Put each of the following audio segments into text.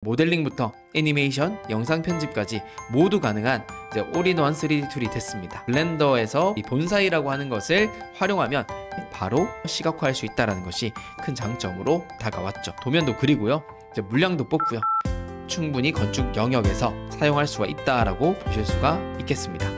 모델링부터 애니메이션, 영상 편집까지 모두 가능한 이제 올인원 3D 툴이 됐습니다. 블렌더에서 이 본사이라고 하는 것을 활용하면 바로 시각화할 수 있다는 것이 큰 장점으로 다가왔죠. 도면도 그리고요, 이제 물량도 뽑고요, 충분히 건축 영역에서 사용할 수가 있다라고 보실 수가 있겠습니다.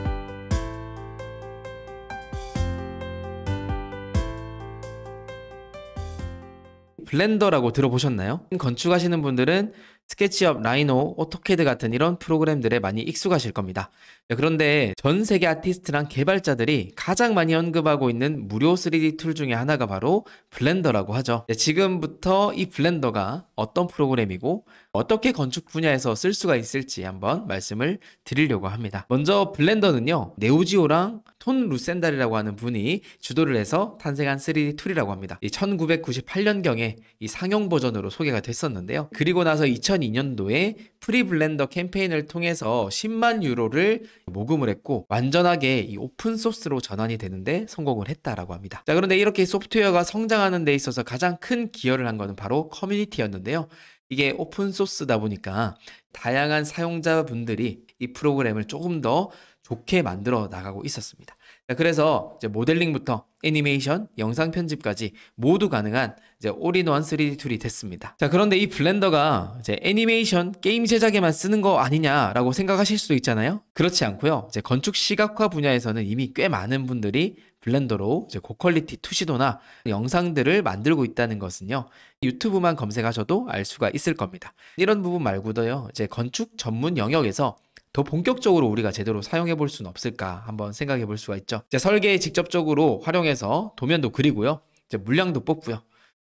블렌더라고 들어보셨나요? 건축하시는 분들은 스케치업, 라이노, 오토캐드 같은 이런 프로그램들에 많이 익숙하실 겁니다. 그런데 전 세계 아티스트랑 개발자들이 가장 많이 언급하고 있는 무료 3D 툴 중에 하나가 바로 블렌더라고 하죠. 지금부터 이 블렌더가 어떤 프로그램이고 어떻게 건축 분야에서 쓸 수가 있을지 한번 말씀을 드리려고 합니다. 먼저 블렌더는요, 네오지오랑 톤 루센달이라고 하는 분이 주도를 해서 탄생한 3D 툴이라고 합니다. 1998년경에 이 상용 버전으로 소개가 됐었는데요. 그리고 나서 2002년도에 프리 블렌더 캠페인을 통해서 10만 유로를 모금을 했고 완전하게 이 오픈 소스로 전환이 되는데 성공을 했다라고 합니다. 자, 그런데 이렇게 소프트웨어가 성장하는 데 있어서 가장 큰 기여를 한 것은 바로 커뮤니티였는데요. 이게 오픈 소스다 보니까 다양한 사용자분들이 이 프로그램을 조금 더 좋게 만들어 나가고 있었습니다. 그래서 이제 모델링부터 애니메이션, 영상 편집까지 모두 가능한 이제 올인원 3D 툴이 됐습니다. 자, 그런데 이 블렌더가 이제 애니메이션, 게임 제작에만 쓰는 거 아니냐라고 생각하실 수도 있잖아요. 그렇지 않고요. 이제 건축 시각화 분야에서는 이미 꽤 많은 분들이 블렌더로 이제 고퀄리티 투시도나 영상들을 만들고 있다는 것은요, 유튜브만 검색하셔도 알 수가 있을 겁니다. 이런 부분 말고도요, 이제 건축 전문 영역에서 더 본격적으로 우리가 제대로 사용해 볼 수는 없을까 한번 생각해 볼 수가 있죠. 이제 설계에 직접적으로 활용해서 도면도 그리고요, 이제 물량도 뽑고요,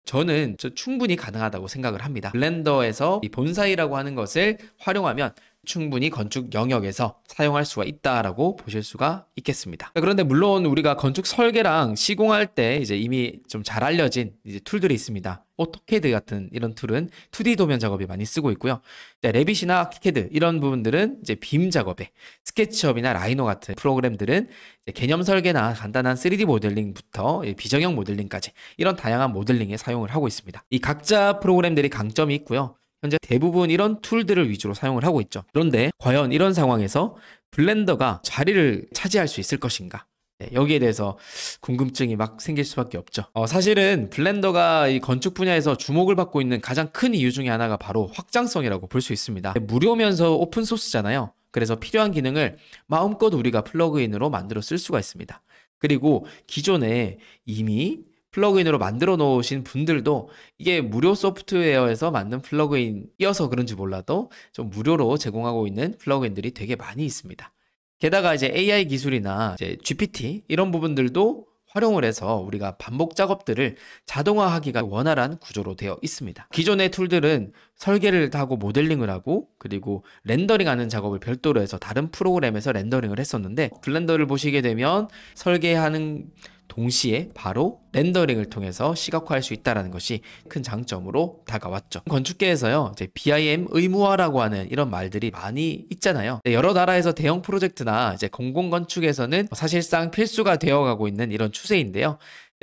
저는 충분히 가능하다고 생각을 합니다. 블렌더에서 이 본사이라고 하는 것을 활용하면 충분히 건축 영역에서 사용할 수가 있다라고 보실 수가 있겠습니다. 그런데 물론 우리가 건축 설계랑 시공할 때 이제 이미 좀 잘 알려진 이제 툴들이 있습니다. 오토캐드 같은 이런 툴은 2D 도면 작업에 많이 쓰고 있고요. 레빗이나 아키캐드 이런 부분들은 이제 빔 작업에, 스케치업이나 라이노 같은 프로그램들은 이제 개념 설계나 간단한 3D 모델링부터 비정형 모델링까지 이런 다양한 모델링에 사용을 하고 있습니다. 이 각자 프로그램들이 강점이 있고요. 현재 대부분 이런 툴들을 위주로 사용을 하고 있죠. 그런데 과연 이런 상황에서 블렌더가 자리를 차지할 수 있을 것인가? 여기에 대해서 궁금증이 막 생길 수밖에 없죠. 사실은 블렌더가 이 건축 분야에서 주목을 받고 있는 가장 큰 이유 중에 하나가 바로 확장성이라고 볼 수 있습니다. 무료면서 오픈 소스잖아요. 그래서 필요한 기능을 마음껏 우리가 플러그인으로 만들어 쓸 수가 있습니다. 그리고 기존에 이미 플러그인으로 만들어 놓으신 분들도 이게 무료 소프트웨어에서 만든 플러그인이어서 그런지 몰라도 좀 무료로 제공하고 있는 플러그인들이 되게 많이 있습니다. 게다가 이제 AI 기술이나 이제 GPT 이런 부분들도 활용을 해서 우리가 반복 작업들을 자동화하기가 원활한 구조로 되어 있습니다. 기존의 툴들은 설계를 하고 모델링을 하고 그리고 렌더링하는 작업을 별도로 해서 다른 프로그램에서 렌더링을 했었는데, 블렌더를 보시게 되면 설계하는 동시에 바로 렌더링을 통해서 시각화할 수 있다는 것이 큰 장점으로 다가왔죠. 건축계에서요, 이제 BIM 의무화라고 하는 이런 말들이 많이 있잖아요. 여러 나라에서 대형 프로젝트나 이제 공공건축에서는 사실상 필수가 되어가고 있는 이런 추세인데요.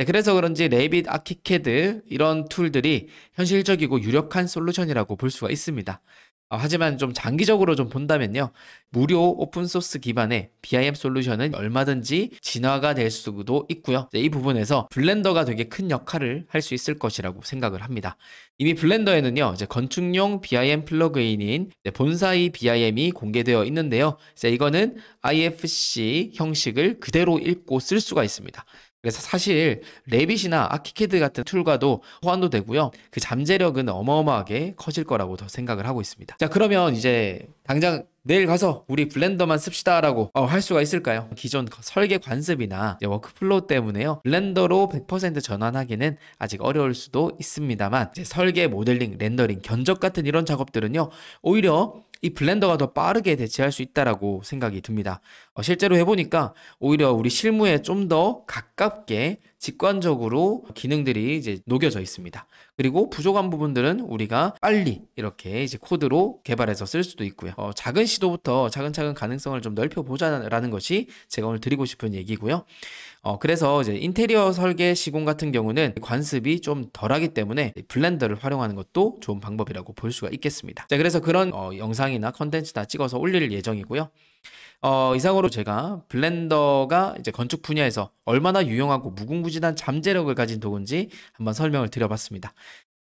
그래서 그런지 레빗, 아키캐드 이런 툴들이 현실적이고 유력한 솔루션이라고 볼 수가 있습니다. 하지만 좀 장기적으로 좀 본다면요, 무료 오픈소스 기반의 BIM 솔루션은 얼마든지 진화가 될 수도 있고요. 이 부분에서 블렌더가 되게 큰 역할을 할 수 있을 것이라고 생각을 합니다. 이미 블렌더에는요, 이제 건축용 BIM 플러그인인 본사이 BIM이 공개되어 있는데요. 이거는 IFC 형식을 그대로 읽고 쓸 수가 있습니다. 그래서 사실 레빗이나 아키캐드 같은 툴과도 호환도 되고요. 그 잠재력은 어마어마하게 커질 거라고 더 생각을 하고 있습니다. 자, 그러면 이제 당장 내일 가서 우리 블렌더만 씁시다라고 할 수가 있을까요? 기존 설계 관습이나 워크플로우 때문에요, 블렌더로 100% 전환하기는 아직 어려울 수도 있습니다만, 이제 설계, 모델링, 렌더링, 견적 같은 이런 작업들은요, 오히려 이 블렌더가 더 빠르게 대체할 수 있다라고 생각이 듭니다. 실제로 해보니까 오히려 우리 실무에 좀 더 가깝게 직관적으로 기능들이 이제 녹여져 있습니다. 그리고 부족한 부분들은 우리가 빨리 이렇게 이제 코드로 개발해서 쓸 수도 있고요. 작은 시도부터 차근차근 가능성을 좀 넓혀보자라는 것이 제가 오늘 드리고 싶은 얘기고요. 그래서 이제 인테리어 설계 시공 같은 경우는 관습이 좀 덜하기 때문에 블렌더를 활용하는 것도 좋은 방법이라고 볼 수가 있겠습니다. 자, 그래서 그런 영상이나 컨텐츠나 찍어서 올릴 예정이고요. 이상으로 제가 블렌더가 이제 건축 분야에서 얼마나 유용하고 무궁무진한 잠재력을 가진 도구인지 한번 설명을 드려봤습니다.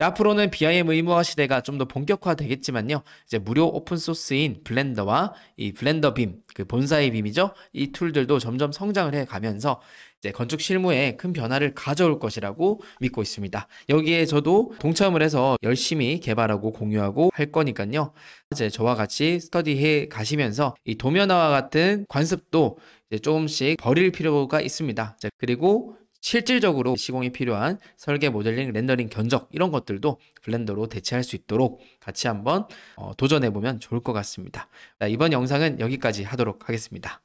앞으로는 BIM 의무화 시대가 좀 더 본격화되겠지만요. 이제 무료 오픈소스인 블렌더와 이 블렌더 빔, 그 본사의 빔이죠. 이 툴들도 점점 성장을 해 가면서 이제 건축 실무에 큰 변화를 가져올 것이라고 믿고 있습니다. 여기에 저도 동참을 해서 열심히 개발하고 공유하고 할 거니까요. 이제 저와 같이 스터디해 가시면서 이 도면화와 같은 관습도 이제 조금씩 버릴 필요가 있습니다. 자, 그리고 실질적으로 시공이 필요한 설계, 모델링, 렌더링, 견적 이런 것들도 블렌더로 대체할 수 있도록 같이 한번 도전해보면 좋을 것 같습니다. 이번 영상은 여기까지 하도록 하겠습니다.